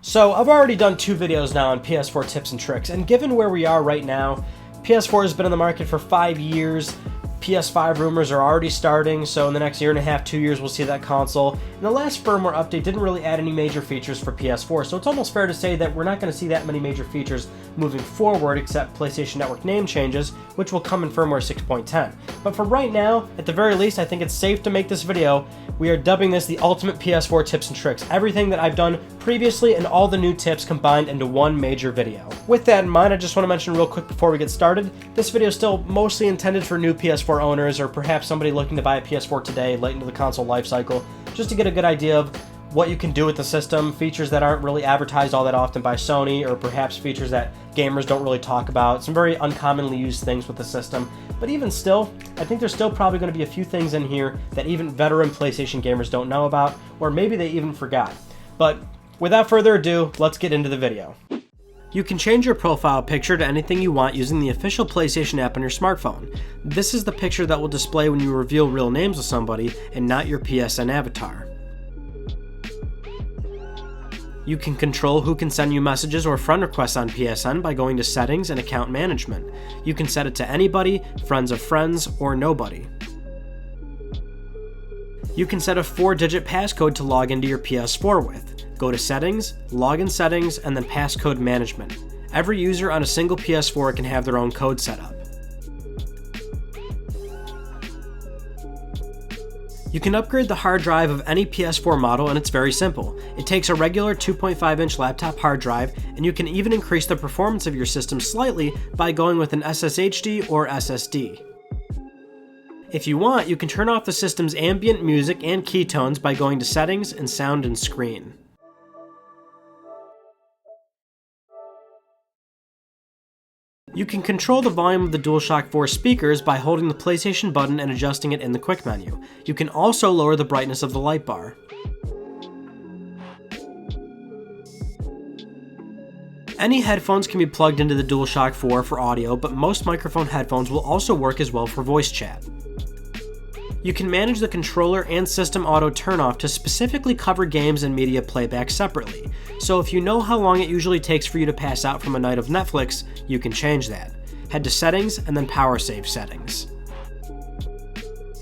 So I've already done 2 videos now on PS4 tips and tricks, and given where we are right now, PS4 has been in the market for 5 years, PS5 rumors are already starting, so in the next year and a half, 2 years, we'll see that console. And the last firmware update didn't really add any major features for PS4, so it's almost fair to say that we're not going to see that many major features moving forward except PlayStation Network name changes, which will come in firmware 6.10. But for right now, at the very least, I think it's safe to make this video. We are dubbing this the ultimate PS4 tips and tricks. Everything that I've done previously and all the new tips combined into one major video. With that in mind, I just want to mention real quick before we get started, this video is still mostly intended for new PS4 owners or perhaps somebody looking to buy a PS4 today, late into the console lifecycle, just to get a good idea of what you can do with the system, features that aren't really advertised all that often by Sony, or perhaps features that gamers don't really talk about, some very uncommonly used things with the system. But even still, I think there's still probably going to be a few things in here that even veteran PlayStation gamers don't know about, or maybe they even forgot. But without further ado, let's get into the video. You can change your profile picture to anything you want using the official PlayStation app on your smartphone. This is the picture that will display when you reveal real names of somebody and not your PSN avatar. You can control who can send you messages or friend requests on PSN by going to Settings and Account Management. You can set it to anybody, friends of friends, or nobody. You can set a 4-digit passcode to log into your PS4 with. Go to Settings, Login Settings, and then Passcode Management. Every user on a single PS4 can have their own code set up. You can upgrade the hard drive of any PS4 model, and it's very simple. It takes a regular 2.5-inch laptop hard drive, and you can even increase the performance of your system slightly by going with an SSHD or SSD. If you want, you can turn off the system's ambient music and keytones by going to Settings and Sound and Screen. You can control the volume of the DualShock 4 speakers by holding the PlayStation button and adjusting it in the quick menu. You can also lower the brightness of the light bar. Any headphones can be plugged into the DualShock 4 for audio, but most microphone headphones will also work as well for voice chat. You can manage the controller and system auto turn-off to specifically cover games and media playback separately. So if you know how long it usually takes for you to pass out from a night of Netflix, you can change that. Head to Settings and then Power Save Settings.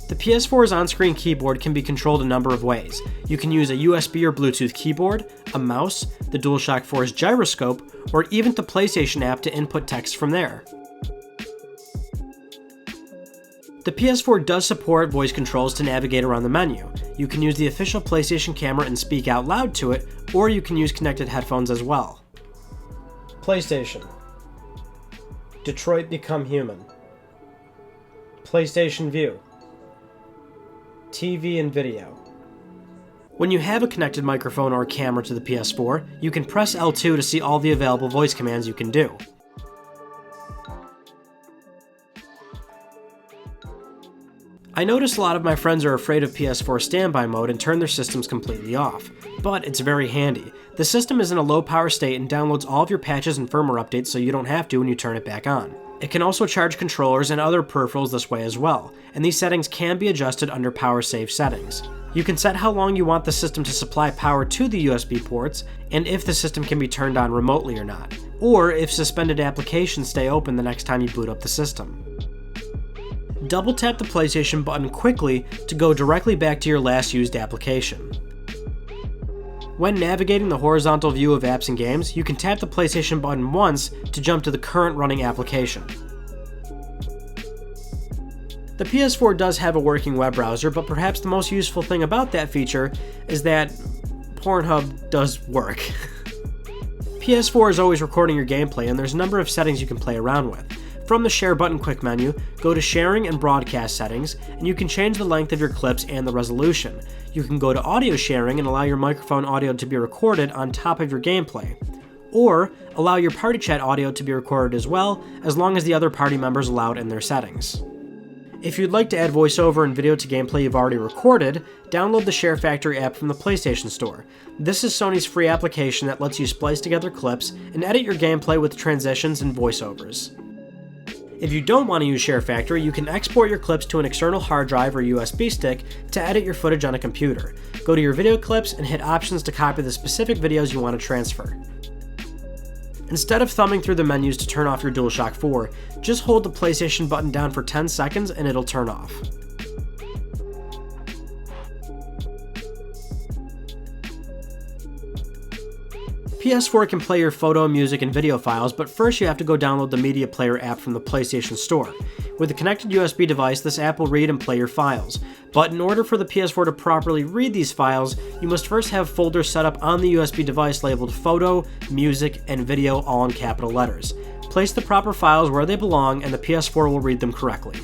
The PS4's on-screen keyboard can be controlled a number of ways. You can use a USB or Bluetooth keyboard, a mouse, the DualShock 4's gyroscope, or even the PlayStation app to input text from there. The PS4 does support voice controls to navigate around the menu. You can use the official PlayStation camera and speak out loud to it, or you can use connected headphones as well. PlayStation. Detroit Become Human. PlayStation View. TV and video. When you have a connected microphone or camera to the PS4, you can press L2 to see all the available voice commands you can do. I notice a lot of my friends are afraid of PS4 standby mode and turn their systems completely off, but it's very handy. The system is in a low power state and downloads all of your patches and firmware updates so you don't have to when you turn it back on. It can also charge controllers and other peripherals this way as well, and these settings can be adjusted under Power Save Settings. You can set how long you want the system to supply power to the USB ports, and if the system can be turned on remotely or not, or if suspended applications stay open the next time you boot up the system. Double tap the PlayStation button quickly to go directly back to your last used application. When navigating the horizontal view of apps and games, you can tap the PlayStation button once to jump to the current running application. The PS4 does have a working web browser, but perhaps the most useful thing about that feature is that Pornhub does work. PS4 is always recording your gameplay, and there's a number of settings you can play around with. From the Share button quick menu, go to Sharing and Broadcast settings, and you can change the length of your clips and the resolution. You can go to Audio Sharing and allow your microphone audio to be recorded on top of your gameplay. Or allow your party chat audio to be recorded as well, as long as the other party members allow it in their settings. If you'd like to add voiceover and video to gameplay you've already recorded, download the Share Factory app from the PlayStation Store. This is Sony's free application that lets you splice together clips and edit your gameplay with transitions and voiceovers. If you don't want to use Share Factory, you can export your clips to an external hard drive or USB stick to edit your footage on a computer. Go to your video clips and hit options to copy the specific videos you want to transfer. Instead of thumbing through the menus to turn off your DualShock 4, just hold the PlayStation button down for 10 seconds and it'll turn off. PS4 can play your photo, music, and video files, but first you have to go download the Media Player app from the PlayStation Store. With a connected USB device, this app will read and play your files. But in order for the PS4 to properly read these files, you must first have folders set up on the USB device labeled Photo, Music, and Video all in capital letters. Place the proper files where they belong and the PS4 will read them correctly.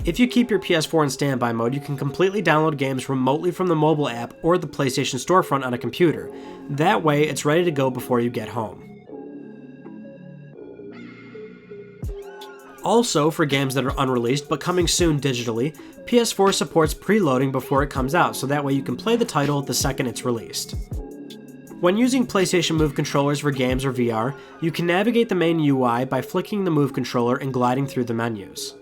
If you keep your PS4 in standby mode, you can completely download games remotely from the mobile app or the PlayStation storefront on a computer. That way, it's ready to go before you get home. Also, for games that are unreleased but coming soon digitally, PS4 supports preloading before it comes out, so that way you can play the title the second it's released. When using PlayStation Move controllers for games or VR, you can navigate the main UI by flicking the Move controller and gliding through the menus.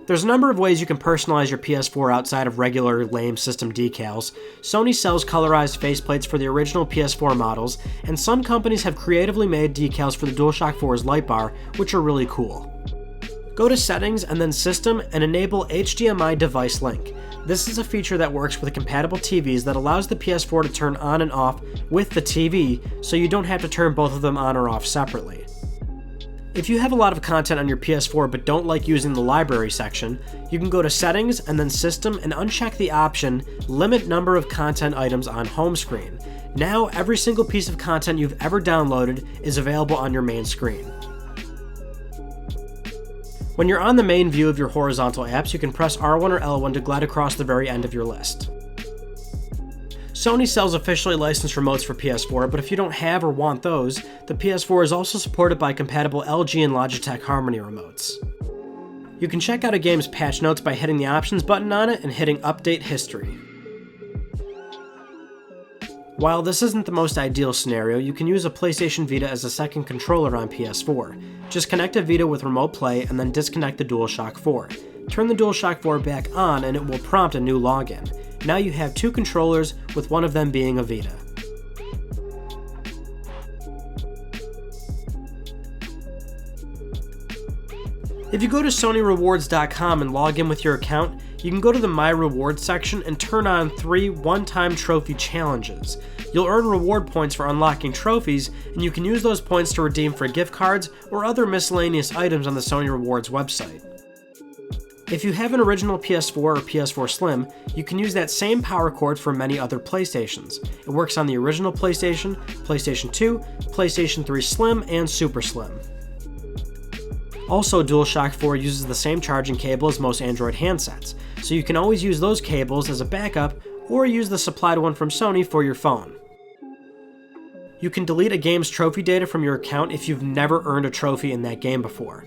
There's a number of ways you can personalize your PS4 outside of regular lame system decals. Sony sells colorized faceplates for the original PS4 models, and some companies have creatively made decals for the DualShock 4's light bar, which are really cool. Go to Settings and then System and enable HDMI device link. This is a feature that works with compatible TVs that allows the PS4 to turn on and off with the TV, so you don't have to turn both of them on or off separately. If you have a lot of content on your PS4 but don't like using the library section, you can go to Settings and then System and uncheck the option Limit Number of Content Items on Home Screen. Now every single piece of content you've ever downloaded is available on your main screen. When you're on the main view of your horizontal apps, you can press R1 or L1 to glide across the very end of your list. Sony sells officially licensed remotes for PS4, but if you don't have or want those, the PS4 is also supported by compatible LG and Logitech Harmony remotes. You can check out a game's patch notes by hitting the Options button on it and hitting Update History. While this isn't the most ideal scenario, you can use a PlayStation Vita as a second controller on PS4. Just connect a Vita with Remote Play and then disconnect the DualShock 4. Turn the DualShock 4 back on and it will prompt a new login. Now you have two controllers, with one of them being a Vita. If you go to SonyRewards.com and log in with your account, you can go to the My Rewards section and turn on 3 one-time trophy challenges. You'll earn reward points for unlocking trophies, and you can use those points to redeem for gift cards or other miscellaneous items on the Sony Rewards website. If you have an original PS4 or PS4 Slim, you can use that same power cord for many other PlayStations. It works on the original PlayStation, PlayStation 2, PlayStation 3 Slim, and Super Slim. Also, DualShock 4 uses the same charging cable as most Android handsets, so you can always use those cables as a backup or use the supplied one from Sony for your phone. You can delete a game's trophy data from your account if you've never earned a trophy in that game before.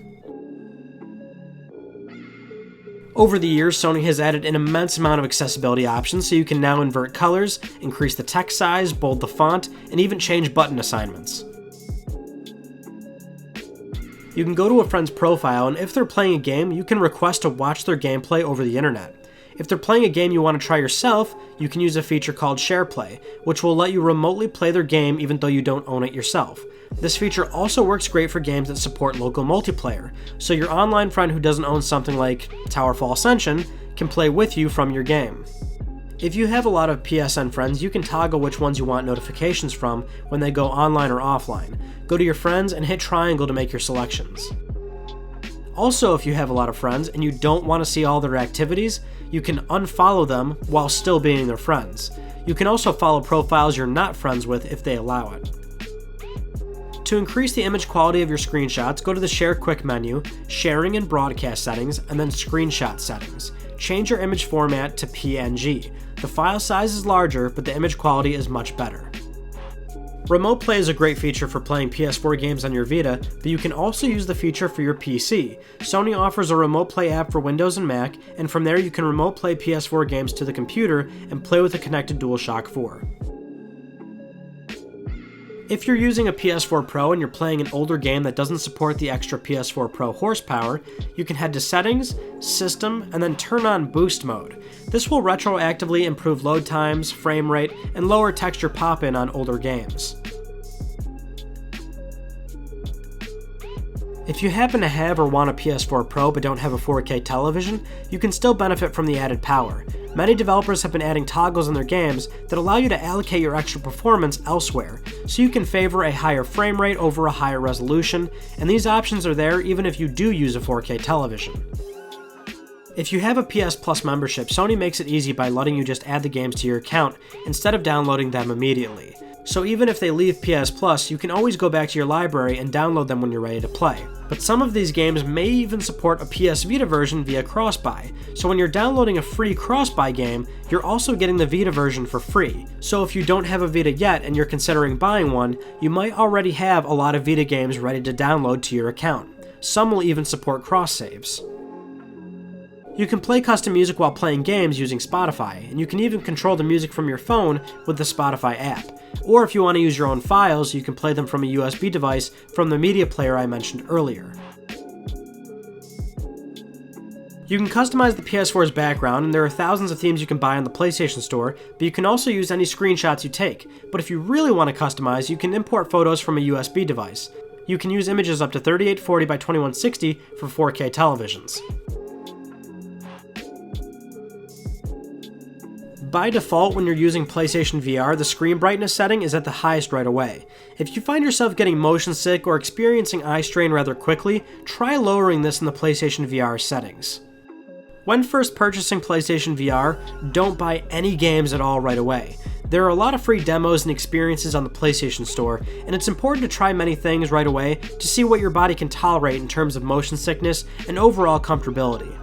Over the years, Sony has added an immense amount of accessibility options, so you can now invert colors, increase the text size, bold the font, and even change button assignments. You can go to a friend's profile, and if they're playing a game, you can request to watch their gameplay over the internet. If they're playing a game you want to try yourself, you can use a feature called SharePlay, which will let you remotely play their game even though you don't own it yourself. This feature also works great for games that support local multiplayer, so your online friend who doesn't own something like Towerfall Ascension can play with you from your game. If you have a lot of PSN friends, you can toggle which ones you want notifications from when they go online or offline. Go to your friends and hit triangle to make your selections. Also, if you have a lot of friends and you don't want to see all their activities, you can unfollow them while still being their friends. You can also follow profiles you're not friends with if they allow it. To increase the image quality of your screenshots, go to the Share Quick menu, Sharing and Broadcast Settings, and then Screenshot Settings. Change your image format to PNG. The file size is larger, but the image quality is much better. Remote Play is a great feature for playing PS4 games on your Vita, but you can also use the feature for your PC. Sony offers a Remote Play app for Windows and Mac, and from there you can Remote Play PS4 games to the computer and play with a connected DualShock 4. If you're using a PS4 Pro and you're playing an older game that doesn't support the extra PS4 Pro horsepower, you can head to Settings, System, and then turn on Boost Mode. This will retroactively improve load times, frame rate, and lower texture pop-in on older games. If you happen to have or want a PS4 Pro but don't have a 4K television, you can still benefit from the added power. Many developers have been adding toggles in their games that allow you to allocate your extra performance elsewhere, so you can favor a higher frame rate over a higher resolution, and these options are there even if you do use a 4K television. If you have a PS Plus membership, Sony makes it easy by letting you just add the games to your account instead of downloading them immediately. So even if they leave PS Plus, you can always go back to your library and download them when you're ready to play. But some of these games may even support a PS Vita version via cross-buy, so when you're downloading a free cross-buy game, you're also getting the Vita version for free. So if you don't have a Vita yet and you're considering buying one, you might already have a lot of Vita games ready to download to your account. Some will even support cross-saves. You can play custom music while playing games using Spotify, and you can even control the music from your phone with the Spotify app. Or if you want to use your own files, you can play them from a USB device from the media player I mentioned earlier. You can customize the PS4's background, and there are thousands of themes you can buy on the PlayStation Store, but you can also use any screenshots you take. But if you really want to customize, you can import photos from a USB device. You can use images up to 3840 by 2160 for 4K televisions. By default, when you're using PlayStation VR, the screen brightness setting is at the highest right away. If you find yourself getting motion sick or experiencing eye strain rather quickly, try lowering this in the PlayStation VR settings. When first purchasing PlayStation VR, don't buy any games at all right away. There are a lot of free demos and experiences on the PlayStation Store, and it's important to try many things right away to see what your body can tolerate in terms of motion sickness and overall comfortability.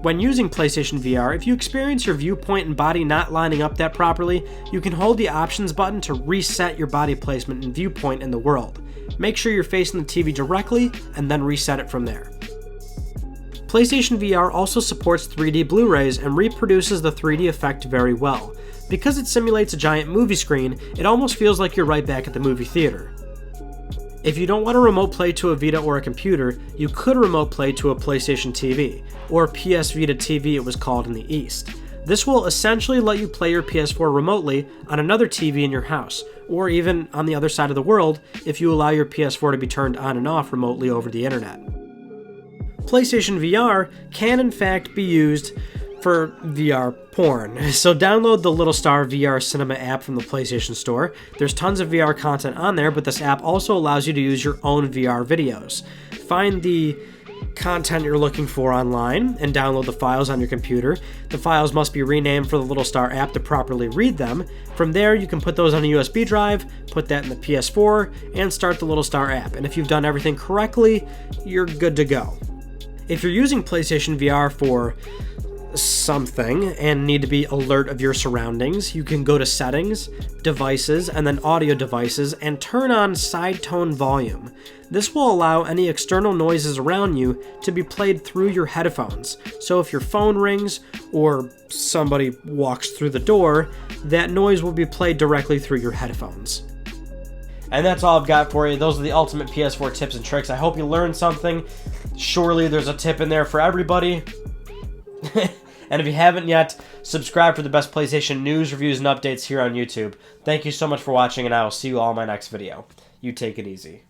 When using PlayStation VR, if you experience your viewpoint and body not lining up that properly, you can hold the options button to reset your body placement and viewpoint in the world. Make sure you're facing the TV directly, and then reset it from there. PlayStation VR also supports 3D Blu-rays and reproduces the 3D effect very well. Because it simulates a giant movie screen, it almost feels like you're right back at the movie theater. If you don't want to remote play to a Vita or a computer, you could remote play to a PlayStation TV, or PS Vita TV it was called in the East. This will essentially let you play your PS4 remotely on another TV in your house, or even on the other side of the world if you allow your PS4 to be turned on and off remotely over the internet. PlayStation VR can in fact be used for VR porn. So download the Little Star VR Cinema app from the PlayStation Store. There's tons of VR content on there, but this app also allows you to use your own VR videos. Find the content you're looking for online and download the files on your computer. The files must be renamed for the Little Star app to properly read them. From there, you can put those on a USB drive, put that in the PS4, and start the Little Star app. And if you've done everything correctly, you're good to go. If you're using PlayStation VR for something and need to be alert of your surroundings, you can go to Settings, Devices, and then Audio Devices and turn on Side Tone Volume. This will allow any external noises around you to be played through your headphones. So if your phone rings or somebody walks through the door, that noise will be played directly through your headphones. And that's all I've got for you. Those are the ultimate PS4 tips and tricks. I hope you learned something. Surely there's a tip in there for everybody. And if you haven't yet, subscribe for the best PlayStation news, reviews, and updates here on YouTube. Thank you so much for watching, and I will see you all in my next video. You take it easy.